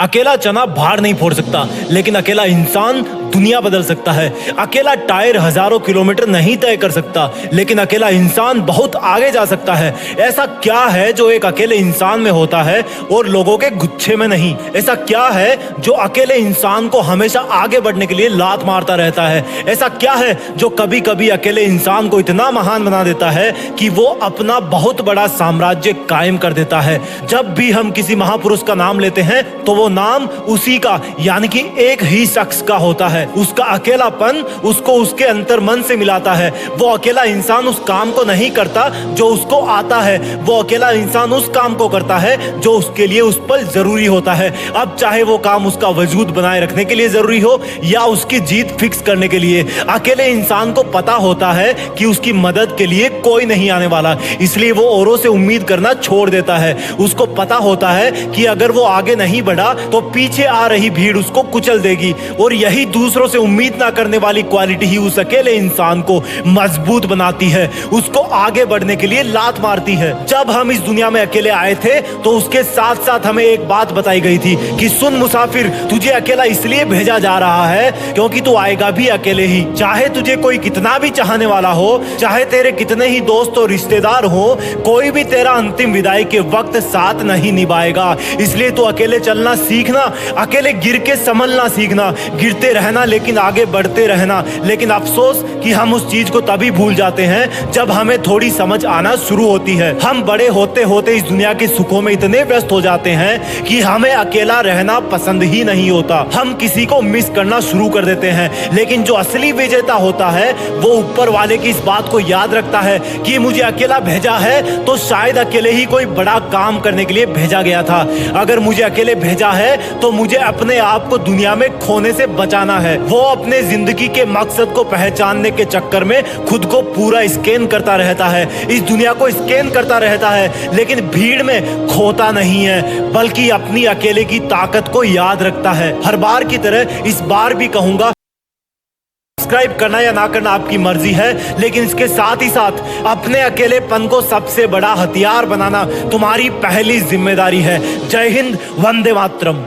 अकेला चना भार नहीं फोड़ सकता, लेकिन अकेला इंसान दुनिया बदल सकता है। अकेला टायर हजारों किलोमीटर नहीं तय कर सकता, लेकिन अकेला इंसान बहुत आगे जा सकता है। ऐसा क्या है जो एक अकेले इंसान में होता है और लोगों के गुच्छे में नहीं? ऐसा क्या है जो अकेले इंसान को हमेशा आगे बढ़ने के लिए लात मारता रहता है? ऐसा क्या है जो कभी कभी अकेले इंसान को इतना महान बना देता है कि वो अपना बहुत बड़ा साम्राज्य कायम कर देता है? जब भी हम किसी महापुरुष का नाम लेते हैं तो वो नाम उसी का यानी कि एक ही शख्स का होता है। उसका अकेलापन उसको उसके अंतर मन से मिलाता है। वो अकेला इंसान उस काम को नहीं करता जो उसको आता है, वो अकेला इंसान उस काम को करता है जो उसके लिए उस पर जरूरी होता है। अब चाहे वो काम उसका वजूद बनाए रखने के लिए जरूरी हो या उसकी जीत फिक्स करने के लिए, अकेले इंसान को पता होता है कि उसकी मदद के लिए कोई नहीं आने वाला, इसलिए वो औरों से उम्मीद करना छोड़ देता है। उसको पता होता है कि अगर वो आगे नहीं बढ़ा तो पीछे आ रही भीड़ उसको कुचल देगी, और यही दूसरों से उम्मीद ना करने वाली क्वालिटी ही उस अकेले इंसान को मजबूत बनाती है, उसको आगे बढ़ने के लिए लात मारती है। जब हम इस दुनिया में अकेले आए थे तो उसके साथ साथ हमें एक बात बताई गई थी कि सुन मुसाफिर, तुझे अकेला इसलिए भेजा जा रहा है क्योंकि तू आएगा भी अकेले ही। चाहे तुझे कोई कितना भी चाहने वाला हो, चाहे तेरे कितने ही दोस्त और रिश्तेदार हो, कोई भी तेरा अंतिम विदाई के वक्त साथ नहीं निभाएगा। इसलिए तू अकेले चलना सीखना, अकेले गिर के संभलना सीखना, गिरते रहना लेकिन आगे बढ़ते रहना। लेकिन अफसोस कि हम उस चीज को तभी भूल जाते हैं जब हमें थोड़ी समझ आना शुरू होती है। हम बड़े होते होते इस दुनिया के सुखों में इतने व्यस्त हो जाते हैं कि हमें अकेला रहना पसंद ही नहीं होता। हम किसी को मिस करना शुरू कर देते हैं, लेकिन जो असली विजेता होता है वो ऊपर वाले की इस बात को याद रखता है कि मुझे अकेला भेजा है तो शायद अकेले ही कोई बड़ा काम करने के लिए भेजा गया था। अगर मुझे अकेले भेजा है तो मुझे अपने आप को दुनिया में खोने से बचाना है। वो अपने जिंदगी के मकसद को पहचानने के चक्कर में खुद को पूरा स्कैन करता रहता है, इस दुनिया को स्कैन करता रहता है, लेकिन भीड़ में खोता नहीं है बल्कि अपनी अकेले की ताकत को याद रखता है। हर बार की तरह इस बार भी कहूंगा, सब्सक्राइब करना या ना करना आपकी मर्जी है, लेकिन इसके साथ ही साथ अपने अकेलेपन को सबसे बड़ा हथियार बनाना तुम्हारी पहली जिम्मेदारी है। जय हिंद, वंदे मातरम।